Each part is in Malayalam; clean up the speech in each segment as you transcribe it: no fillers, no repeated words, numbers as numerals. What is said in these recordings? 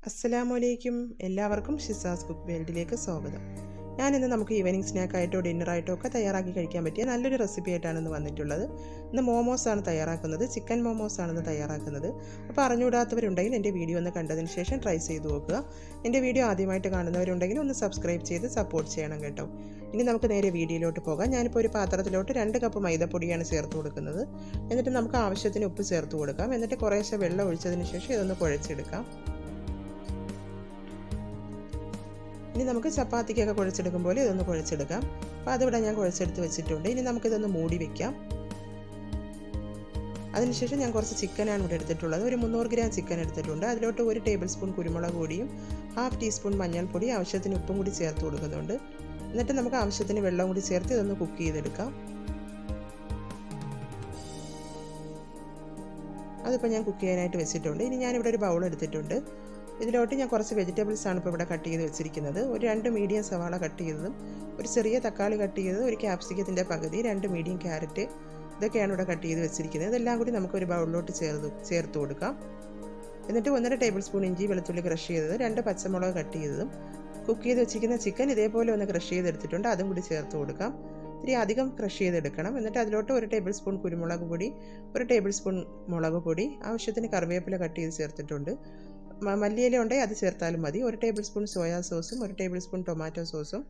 അസ്സലാമലൈക്കും. എല്ലാവർക്കും ഷിസാസ് കുക്ക് വേൾഡിലേക്ക് സ്വാഗതം. ഞാനിന്ന് നമുക്ക് ഈവനിങ് സ്നാക്കായിട്ടോ ഡിന്നറായിട്ടോ ഒക്കെ തയ്യാറാക്കി കഴിക്കാൻ പറ്റിയ നല്ലൊരു റെസിപ്പി ആയിട്ടാണ് ഇന്ന് വന്നിട്ടുള്ളത്. ഇന്ന് മോമോസാണ് തയ്യാറാക്കുന്നത്. ചിക്കൻ മോമോസാണ് തയ്യാറാക്കുന്നത്. അപ്പോൾ അറിഞ്ഞുകൂടാത്തവരുണ്ടെങ്കിൽ എൻ്റെ വീഡിയോ ഒന്ന് കണ്ടതിന് ശേഷം ട്രൈ ചെയ്ത് നോക്കുക. എൻ്റെ വീഡിയോ ആദ്യമായിട്ട് കാണുന്നവരുണ്ടെങ്കിൽ ഒന്ന് സബ്സ്ക്രൈബ് ചെയ്ത് സപ്പോർട്ട് ചെയ്യണം കേട്ടോ. ഇനി നമുക്ക് നേരെ വീഡിയോയിലോട്ട് പോകാം. ഞാനിപ്പോൾ ഒരു പാത്രത്തിലോട്ട് 2 കപ്പ് മൈദപ്പൊടിയാണ് ചേർത്ത് കൊടുക്കുന്നത്. എന്നിട്ട് നമുക്ക് ആവശ്യത്തിന് ഉപ്പ് ചേർത്ത് കൊടുക്കാം. എന്നിട്ട് കുറേശ്ശെ വെള്ളം ഒഴിച്ചതിന് ശേഷം ഇതൊന്ന് കുഴച്ചെടുക്കാം. ഇനി നമുക്ക് ചപ്പാത്തിക്കൊക്കെ കുഴച്ചെടുക്കും പോലെ ഇതൊന്ന് കുഴച്ചെടുക്കാം. അപ്പോൾ അതിവിടെ ഞാൻ കുഴച്ചെടുത്ത് വെച്ചിട്ടുണ്ട്. ഇനി നമുക്കിതൊന്ന് മൂടി വയ്ക്കാം. അതിനുശേഷം ഞാൻ കുറച്ച് ചിക്കനാണ് ഇവിടെ എടുത്തിട്ടുള്ളത്. ഒരു 300 ഗ്രാം ചിക്കൻ എടുത്തിട്ടുണ്ട്. അതിലോട്ട് 1 ടേബിൾ സ്പൂൺ കുരുമുളക് പൊടിയും 1/2 ടീസ്പൂൺ മഞ്ഞൾപ്പൊടി ആവശ്യത്തിന് ഉപ്പും കൂടി ചേർത്ത് കൊടുക്കുന്നുണ്ട്. എന്നിട്ട് നമുക്ക് ആവശ്യത്തിന് വെള്ളം കൂടി ചേർത്ത് ഇതൊന്ന് കുക്ക് ചെയ്തെടുക്കാം. അതിപ്പോൾ ഞാൻ കുക്ക് ചെയ്യാനായിട്ട് വെച്ചിട്ടുണ്ട്. ഇനി ഞാനിവിടെ ഒരു ബൗൾ എടുത്തിട്ടുണ്ട്. ഇതിലോട്ട് ഞാൻ കുറച്ച് വെജിറ്റബിൾസ് ആണ് ഇപ്പോൾ ഇവിടെ കട്ട് ചെയ്ത് വെച്ചിരിക്കുന്നത്. ഒരു 2 മീഡിയം സവാള കട്ട് ചെയ്തതും, ഒരു ചെറിയ തക്കാളി കട്ട് ചെയ്തത്, ഒരു ക്യാപ്സിക്കത്തിൻ്റെ പകുതി, 2 മീഡിയം ക്യാരറ്റ്, ഇതൊക്കെയാണ് ഇവിടെ കട്ട് ചെയ്ത് വെച്ചിരിക്കുന്നത്. ഇതെല്ലാം കൂടി നമുക്കൊരു ബൗളിലോട്ട് ചേർത്ത് കൊടുക്കാം. എന്നിട്ട് 1.5 ടേബിൾ സ്പൂൺ ഇഞ്ചി വെളുത്തുള്ളി ക്രഷ് ചെയ്തത്, 2 പച്ചമുളക് കട്ട് ചെയ്തതതും, കുക്ക് ചെയ്ത് വെച്ചിരിക്കുന്ന ചിക്കൻ ഇതേപോലെ ഒന്ന് ക്രഷ് ചെയ്തെടുത്തിട്ടുണ്ട്, അതും കൂടി ചേർത്ത് കൊടുക്കാം. ഇത്തിരി അധികം ക്രഷ് ചെയ്തെടുക്കണം. എന്നിട്ട് അതിലോട്ട് 1 ടേബിൾ സ്പൂൺ കുരുമുളക് പൊടി, 1 ടേബിൾ സ്പൂൺ മുളക് പൊടി, ആവശ്യത്തിന് കറിവേപ്പില കട്ട് ചെയ്ത് ചേർത്തിട്ടുണ്ട്. മല്ലിയില ഉണ്ടെങ്കിൽ അത് ചേർത്താലും മതി. 1 ടേബിൾ സ്പൂൺ സോയാ സോസും 1 ടേബിൾ സ്പൂൺ ടൊമാറ്റോ സോസും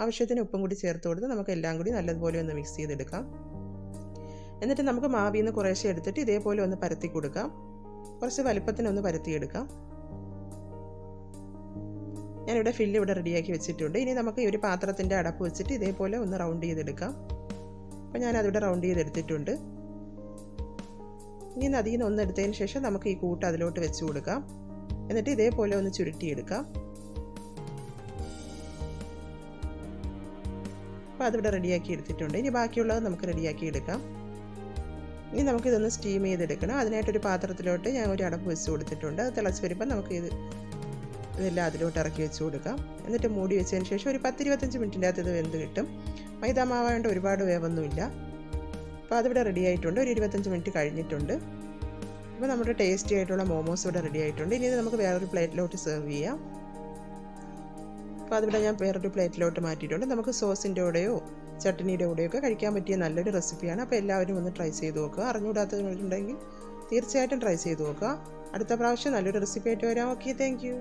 ആവശ്യത്തിന് ഉപ്പും കൂടി ചേർത്ത് കൊടുത്ത് നമുക്ക് എല്ലാം കൂടി നല്ലതുപോലെ ഒന്ന് മിക്സ് ചെയ്തെടുക്കാം. എന്നിട്ട് നമുക്ക് മാവിൽ നിന്ന് കുറേശ്ശെ എടുത്തിട്ട് ഇതേപോലെ ഒന്ന് പരത്തി കൊടുക്കാം. കുറച്ച് വലുപ്പത്തിനൊന്ന് പരത്തിയെടുക്കാം. ഞാനിവിടെ ഫില്ല് ഇവിടെ റെഡിയാക്കി വെച്ചിട്ടുണ്ട്. ഇനി നമുക്ക് ഈ ഒരു പാത്രത്തിൻ്റെ അടപ്പ് വെച്ചിട്ട് ഇതേപോലെ ഒന്ന് റൗണ്ട് ചെയ്തെടുക്കാം. അപ്പോൾ ഞാനതിവിടെ റൗണ്ട് ചെയ്തെടുത്തിട്ടുണ്ട്. ഇനി അതിൽ നിന്ന് ഒന്നെടുത്തതിന് ശേഷം നമുക്ക് ഈ കൂട്ട് അതിലോട്ട് വെച്ച് കൊടുക്കാം. എന്നിട്ട് ഇതേപോലെ ഒന്ന് ചുരുട്ടിയെടുക്കാം. അപ്പോൾ അതിവിടെ റെഡിയാക്കി എടുത്തിട്ടുണ്ട്. ഇനി ബാക്കിയുള്ളത് നമുക്ക് റെഡിയാക്കി എടുക്കാം. ഇനി നമുക്കിതൊന്ന് സ്റ്റീം ചെയ്തെടുക്കണം. അതിനായിട്ടൊരു പാത്രത്തിലോട്ട് ഞാൻ ഒരു അടപ്പ് വെച്ച് കൊടുത്തിട്ടുണ്ട്. അത് തിളച്ച് വരുമ്പോൾ നമുക്ക് ഇതെല്ലാം അതിലോട്ട് ഇറക്കി വെച്ച് കൊടുക്കാം. എന്നിട്ട് മൂടി വെച്ചതിന് ശേഷം ഒരു 10-25 മിനിറ്റിൻ്റെ അകത്ത് ഇത് വെന്ത് കിട്ടും. മൈദാമാവായതുകൊണ്ട് ഒരുപാട് വേവൊന്നുമില്ല. അപ്പോൾ അതിവിടെ റെഡി ആയിട്ടുണ്ട്. ഒരു 25 മിനിറ്റ് കഴിഞ്ഞിട്ടുണ്ട്. അപ്പോൾ നമ്മുടെ ടേസ്റ്റി ആയിട്ടുള്ള മോമോസ് ഇവിടെ റെഡി ആയിട്ടുണ്ട്. ഇനി ഇത് നമുക്ക് വേറൊരു പ്ലേറ്റിലോട്ട് സെർവ് ചെയ്യാം. അപ്പോൾ അതിവിടെ ഞാൻ വേറൊരു പ്ലേറ്റിലോട്ട് മാറ്റിയിട്ടുണ്ട്. നമുക്ക് സോസിൻ്റെ കൂടെയോ ചട്നിയുടെ കൂടെയോ ഒക്കെ കഴിക്കാൻ പറ്റിയ നല്ലൊരു റെസിപ്പിയാണ്. അപ്പോൾ എല്ലാവരും ഒന്ന് ട്രൈ ചെയ്ത് നോക്കുക. അറിഞ്ഞുകൂടാത്തവരുണ്ടെങ്കിൽ തീർച്ചയായിട്ടും ട്രൈ ചെയ്ത് നോക്കുക. അടുത്ത പ്രാവശ്യം നല്ലൊരു റെസിപ്പി ആയിട്ട് വരാം. Okay, thank you.